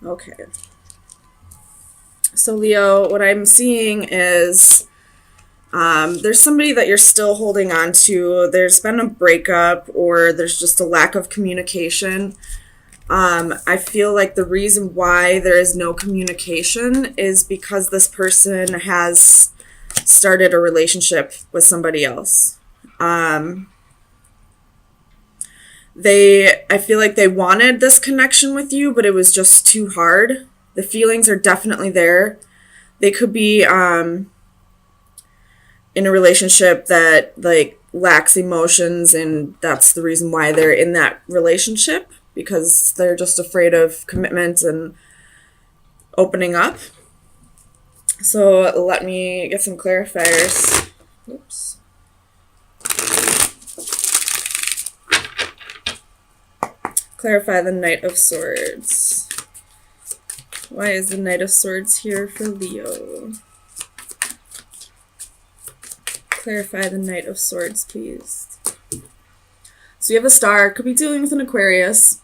Okay. So, Leo, what I'm seeing is there's somebody that you're still holding on to. There's been a breakup or there's just a lack of communication. I feel like the reason why there is no communication is because this person has started a relationship with somebody else. I feel like they wanted this connection with you, but it was just too hard. The feelings are definitely there. They could be in a relationship that like lacks emotions, and that's the reason why they're in that relationship, because they're just afraid of commitment and opening up. So let me get some clarifiers. Oops. Clarify the Knight of Swords. Why is the Knight of Swords here for Leo? Clarify the Knight of Swords, please. So you have a star. Could be dealing with an Aquarius.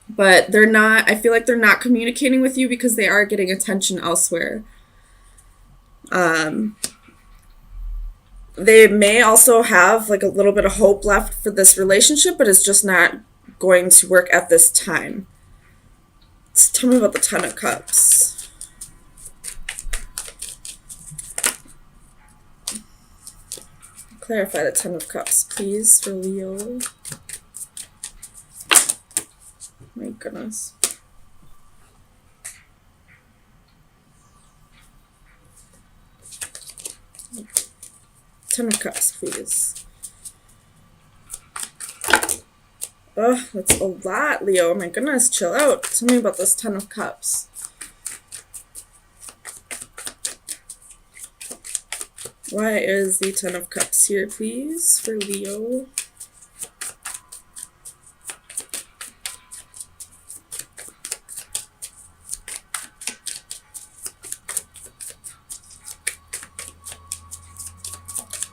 But they're not, I feel like they're not communicating with you because they are getting attention elsewhere. They may also have like a little bit of hope left for this relationship, but it's just not going to work at this time. So tell me about the Ten of Cups. Clarify the Ten of Cups, please, for Leo. My goodness. Ten of Cups, please. Oh, that's a lot, Leo. My goodness, chill out. Tell me about this Ten of Cups. Why is the Ten of Cups here, please, for Leo?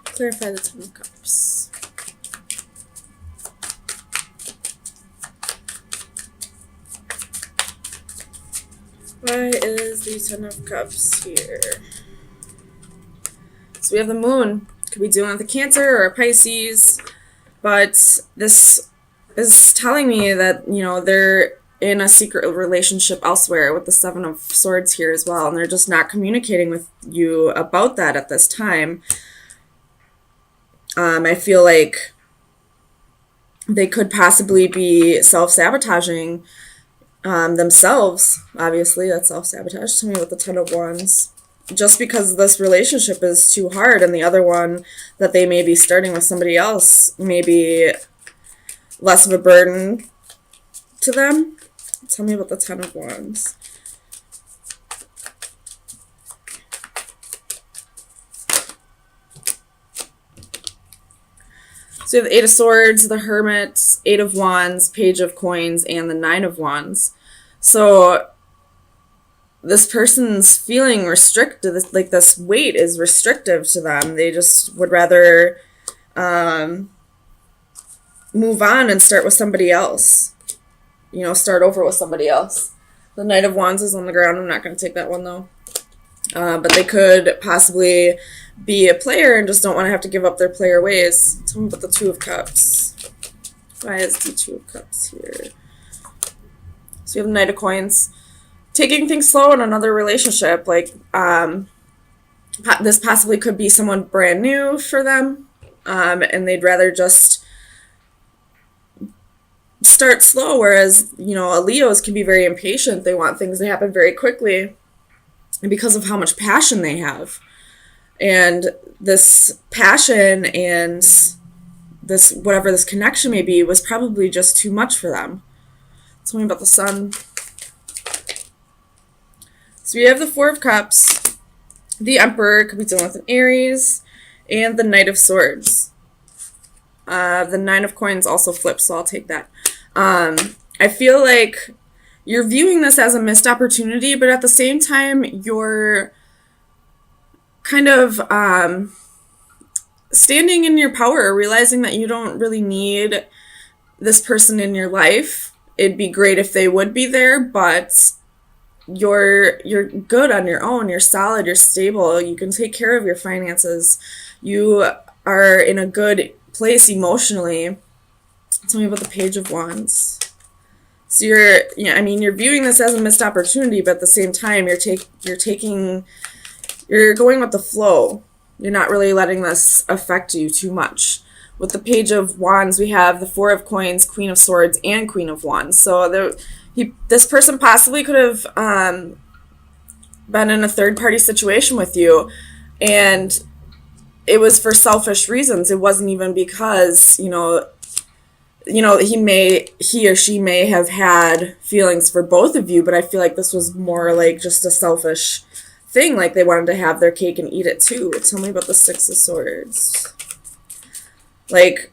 Clarify the Ten of Cups. Why is the Ten of Cups here? So we have the Moon. Could be dealing with a Cancer or a Pisces. But this is telling me that, you know, they're in a secret relationship elsewhere with the Seven of Swords here as well. And they're just not communicating with you about that at this time. I feel like they could possibly be self-sabotaging themselves. Obviously, that's self-sabotage. Tell me about the Ten of Wands. Just because this relationship is too hard, and the other one that they may be starting with somebody else may be less of a burden to them. Tell me about the Ten of Wands. So you have the Eight of Swords, the Hermit, Eight of Wands, Page of Coins, and the Nine of Wands. So this person's feeling restricted, like this weight is restrictive to them. They just would rather move on and start with somebody else. You know, start over with somebody else. The Knight of Wands is on the ground. I'm not going to take that one, though. But they could possibly be a player and just don't want to have to give up their player ways. Tell me about the Two of Cups. Why is the Two of Cups here? So you have the Knight of Coins. Taking things slow in another relationship. Like, this possibly could be someone brand new for them. And they'd rather just start slow. Whereas, you know, Leos can be very impatient. They want things to happen very quickly. And because of how much passion they have. And this passion and this, whatever this connection may be, was probably just too much for them. Tell me about the Sun. So we have the Four of Cups, the Emperor, could be dealing with an Aries, and the Knight of Swords. The Nine of Coins also flips, so I'll take that. I feel like you're viewing this as a missed opportunity, but at the same time, you're kind of standing in your power, realizing that you don't really need this person in your life, it'd be great if they would be there, but you're good on your own. You're solid, you're stable, you can take care of your finances. You are in a good place emotionally. Tell me about the Page of Wands. So you're viewing this as a missed opportunity, but at the same time, you're going with the flow. You're not really letting this affect you too much. With the Page of Wands, we have the Four of Coins, Queen of Swords, and Queen of Wands. So this person possibly could have been in a third-party situation with you, and it was for selfish reasons. It wasn't even because, he or she may have had feelings for both of you, but I feel like this was more like just a selfish thing, like they wanted to have their cake and eat it too. Tell me about the Six of Swords. Like,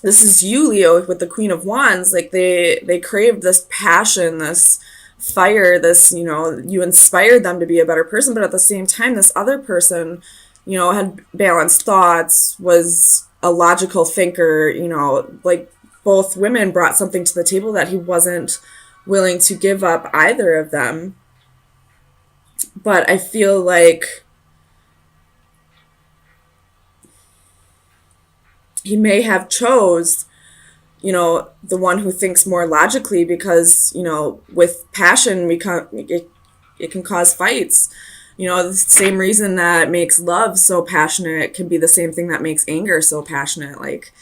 this is you, Leo, with the Queen of Wands. Like, they crave this passion, this fire, this, you inspired them to be a better person, but at the same time, this other person, had balanced thoughts, was a logical thinker, like, both women brought something to the table that he wasn't willing to give up, either of them. But I feel like he may have chose, the one who thinks more logically, because, with passion, it can cause fights. The same reason that makes love so passionate can be the same thing that makes anger so passionate. Like,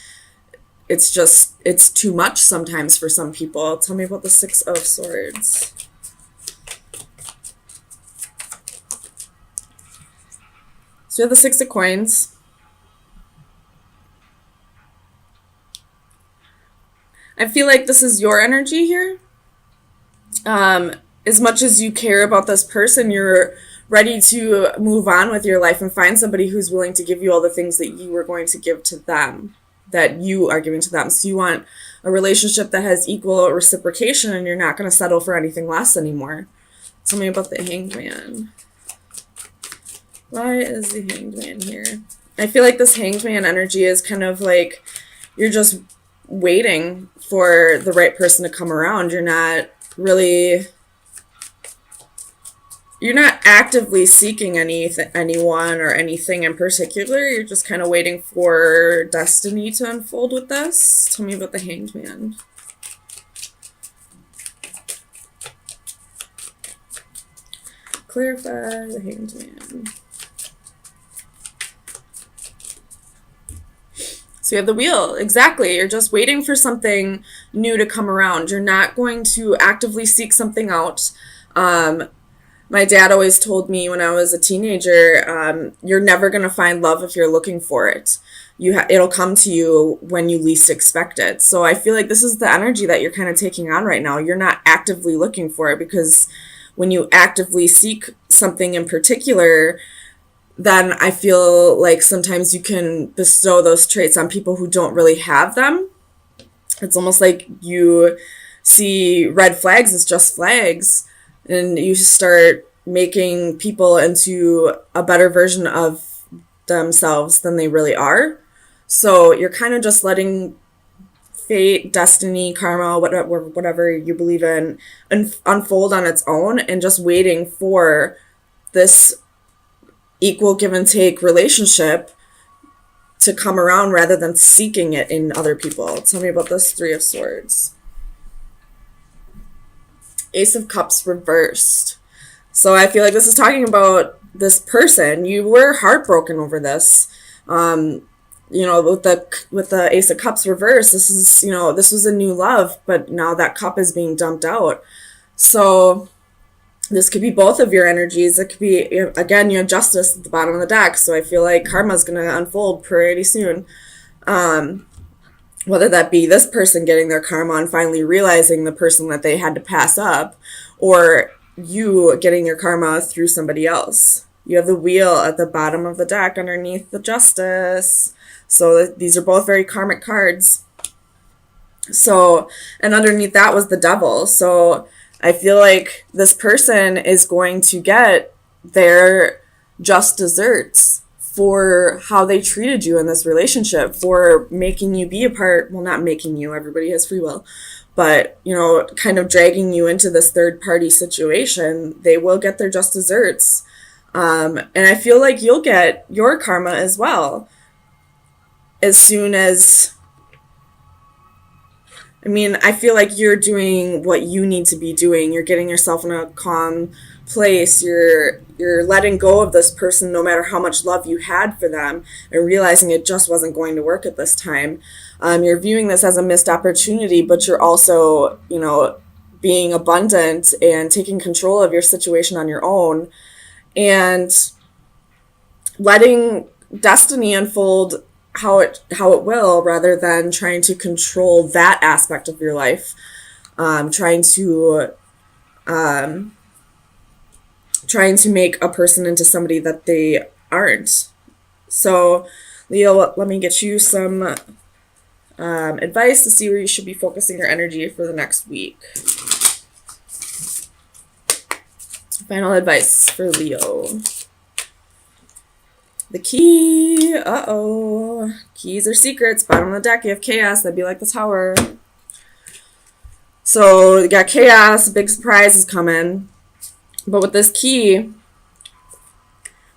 it's too much sometimes for some people. Tell me about the Six of Swords. So we have the Six of Coins. I feel like this is your energy here. As much as you care about this person, you're ready to move on with your life and find somebody who's willing to give you all the things that you were going to give to them, that you are giving to them. So you want a relationship that has equal reciprocation, and you're not going to settle for anything less anymore. Tell me about the Hanged Man. Why is the Hanged Man here? I feel like this Hanged Man energy is kind of like you're just waiting for the right person to come around. You're not actively seeking anyone or anything in particular. You're just kind of waiting for destiny to unfold with this. Tell me about the Hanged Man. Clarify the Hanged Man. So you have the Wheel. Exactly. You're just waiting for something new to come around. You're not going to actively seek something out. My dad always told me when I was a teenager, you're never going to find love if you're looking for it. It'll come to you when you least expect it. So I feel like this is the energy that you're kind of taking on right now. You're not actively looking for it, because when you actively seek something in particular, then I feel like sometimes you can bestow those traits on people who don't really have them. It's almost like you see red flags as just flags, and you start making people into a better version of themselves than they really are. So you're kind of just letting fate, destiny, karma, whatever you believe in, unfold on its own, and just waiting for this equal give and take relationship to come around rather than seeking it in other people. Tell me about this Three of Swords. Ace of Cups reversed. So I feel like this is talking about this person. You were heartbroken over this. With the Ace of Cups reversed, this was a new love, but now that cup is being dumped out. So this could be both of your energies. It could be, again, you have Justice at the bottom of the deck, so I feel like karma's going to unfold pretty soon. Whether that be this person getting their karma and finally realizing the person that they had to pass up, or you getting your karma through somebody else. You have the Wheel at the bottom of the deck underneath the Justice. So these are both very karmic cards. So, and underneath that was the Devil. So I feel like this person is going to get their just desserts for how they treated you in this relationship, for making you be a part, well, not making you, everybody has free will, but, you know, kind of dragging you into this third party situation, they will get their just desserts. And I feel like you'll get your karma as well. As soon as, I mean, I feel like you're doing what you need to be doing. You're getting yourself in a calm place. You're letting go of this person no matter how much love you had for them, and realizing it just wasn't going to work at this time. You're viewing this as a missed opportunity, but you're also, you know, being abundant and taking control of your situation on your own, and letting destiny unfold how it will, rather than trying to control that aspect of your life, trying to make a person into somebody that they aren't. So, Leo, let me get you some advice to see where you should be focusing your energy for the next week. Final advice for Leo. The key. Uh-oh. Keys are secrets. Bottom of the deck, you have chaos. That'd be like the Tower. So you got chaos. Big surprise is coming. But with this key,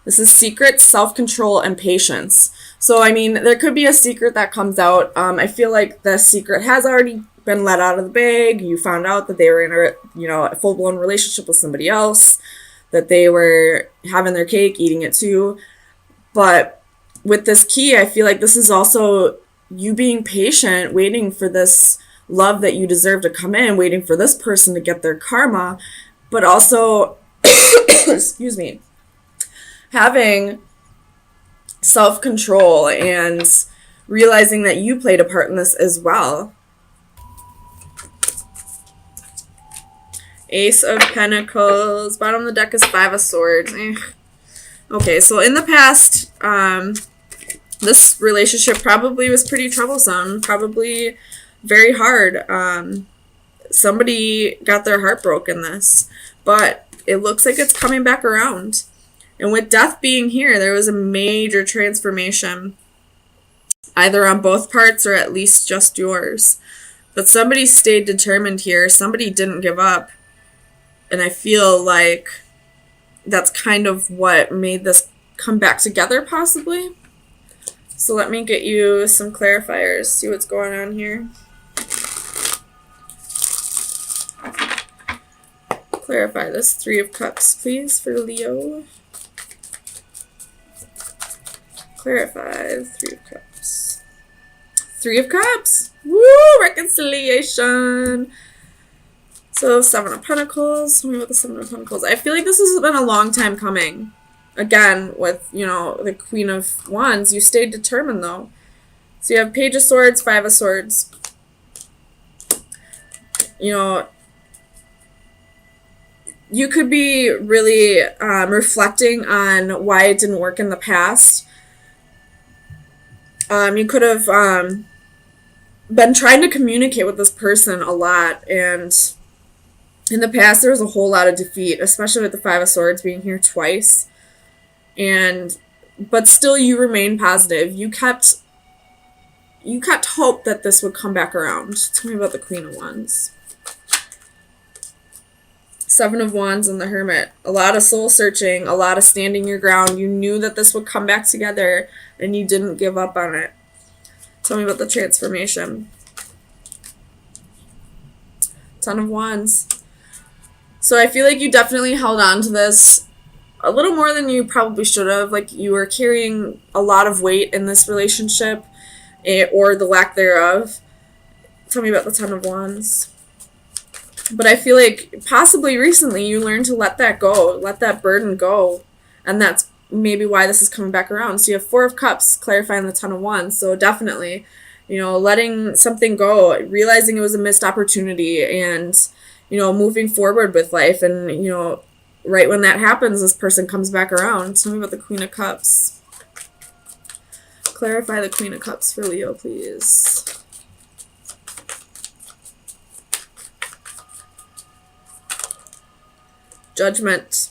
this is secret, self-control, and patience. So, I mean, there could be a secret that comes out. I feel like the secret has already been let out of the bag. You found out that they were in a full-blown relationship with somebody else, that they were having their cake, eating it too. But with this key, I feel like this is also you being patient, waiting for this love that you deserve to come in, waiting for this person to get their karma, but also, excuse me, having self-control and realizing that you played a part in this as well. Ace of Pentacles. Bottom of the deck is Five of Swords. Okay, so in the past, this relationship probably was pretty troublesome, probably very hard. Somebody got their heart broken this, but it looks like it's coming back around. And with death being here, there was a major transformation, either on both parts or at least just yours. But somebody stayed determined here. Somebody didn't give up. And I feel like that's kind of what made this come back together, possibly. So let me get you some clarifiers, see what's going on here. Clarify this Three of Cups, please, for Leo. Clarify the Three of Cups. Three of Cups! Woo! Reconciliation! So, Seven of Pentacles. Tell me about the Seven of Pentacles. I feel like this has been a long time coming. Again, with, you know, the Queen of Wands, you stayed determined, though. So you have Page of Swords, Five of Swords. You know, you could be really reflecting on why it didn't work in the past. You could have been trying to communicate with this person a lot, and in the past there was a whole lot of defeat, especially with the Five of Swords being here twice. But still you remain positive. You kept hope that this would come back around. Tell me about the Queen of Wands. Seven of Wands and the Hermit. A lot of soul searching, a lot of standing your ground. You knew that this would come back together and you didn't give up on it. Tell me about the transformation. Ten of Wands. So I feel like you definitely held on to this a little more than you probably should have. Like you were carrying a lot of weight in this relationship, or the lack thereof. Tell me about the Ten of Wands. But I feel like possibly recently you learned to let that go, let that burden go. And that's maybe why this is coming back around. So you have Four of Cups clarifying the Ten of Wands. So definitely, you know, letting something go, realizing it was a missed opportunity, and, you know, moving forward with life. And, you know, right when that happens, this person comes back around. Tell me about the Queen of Cups. Clarify the Queen of Cups for Leo, please. Judgment.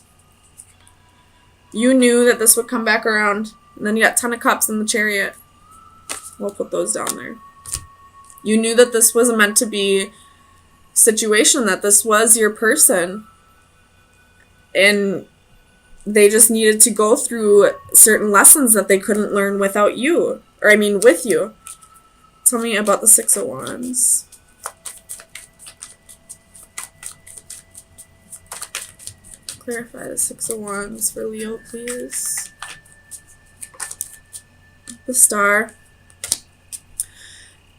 You knew that this would come back around. And then you got Ten of Cups in the Chariot. We'll put those down there. You knew that this was meant to be. situation, that this was your person, and they just needed to go through certain lessons that they couldn't learn without you, or I mean with you. Tell me about the Six of Wands. Clarify the Six of Wands for Leo, please. The Star.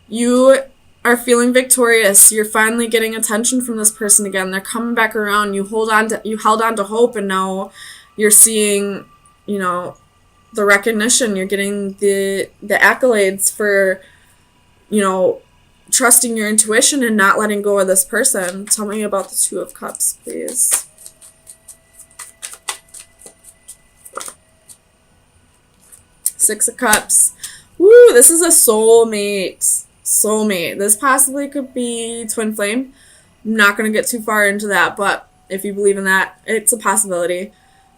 You are feeling victorious. You're finally getting attention from this person again. They're coming back around. You held on to hope, and now you're seeing, you know, the recognition. You're getting the accolades for, you know, trusting your intuition and not letting go of this person. Tell me about the Two of Cups, please. Six of Cups. Woo, this is a soulmate. Soulmate. This possibly could be twin flame. I'm not going to get too far into that, but if you believe in that, it's a possibility.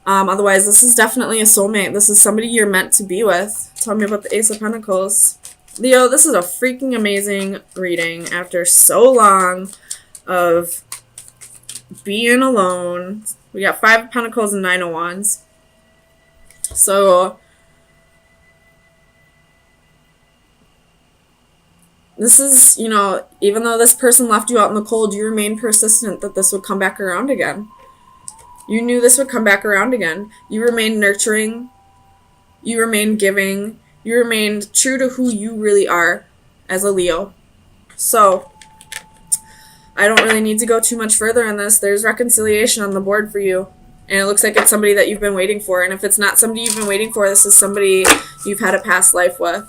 Otherwise, this is definitely a soulmate. This is somebody you're meant to be with. Tell me about the Ace of Pentacles. Leo, this is a freaking amazing reading after so long of being alone. We got Five of Pentacles and Nine of Wands. So this is, you know, even though this person left you out in the cold, you remained persistent that this would come back around again. You knew this would come back around again. You remained nurturing. You remained giving. You remained true to who you really are as a Leo. So I don't really need to go too much further on this. There's reconciliation on the board for you. And it looks like it's somebody that you've been waiting for. And if it's not somebody you've been waiting for, this is somebody you've had a past life with.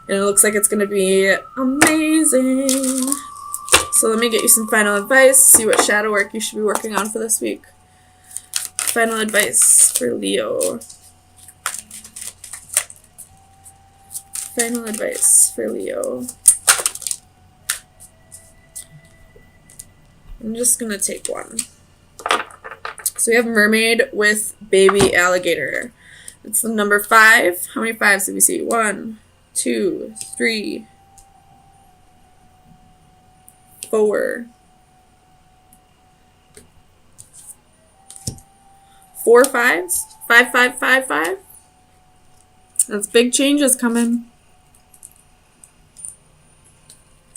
And it looks like it's going to be amazing. So let me get you some final advice. See what shadow work you should be working on for this week. Final advice for Leo. Final advice for Leo. I'm just going to take one. So we have mermaid with baby alligator. It's the number 5. How many 5s do we see? 1, 2, 3, 4. 4 5s? 5, 5, 5, 5? That's big changes coming.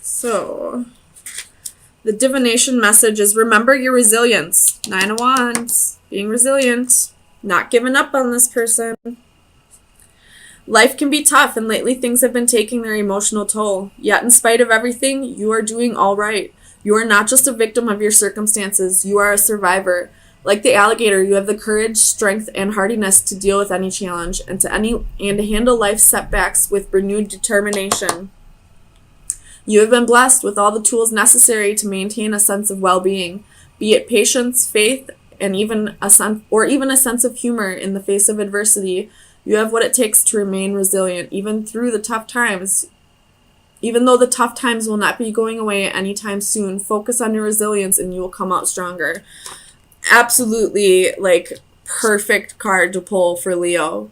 So, the divination message is remember your resilience. 9 of Wands. Being resilient. Not giving up on this person. Life can be tough, and lately things have been taking their emotional toll. Yet in spite of everything, you are doing all right. You are not just a victim of your circumstances. You are a survivor. Like the alligator, you have the courage, strength, and hardiness to deal with any challenge and to handle life's setbacks with renewed determination. You have been blessed with all the tools necessary to maintain a sense of well-being, be it patience, faith, and even a sense of humor in the face of adversity. You have what it takes to remain resilient, even through the tough times. Even though the tough times will not be going away anytime soon, focus on your resilience and you will come out stronger. Absolutely, like, perfect card to pull for Leo.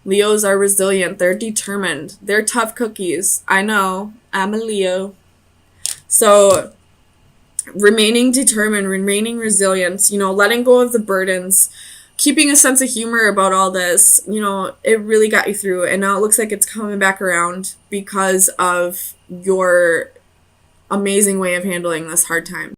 Leos are resilient. They're determined. They're tough cookies. I know. I'm a Leo. So, remaining determined, remaining resilient, you know, letting go of the burdens, keeping a sense of humor about all this, you know, it really got you through. And now it looks like it's coming back around because of your amazing way of handling this hard time.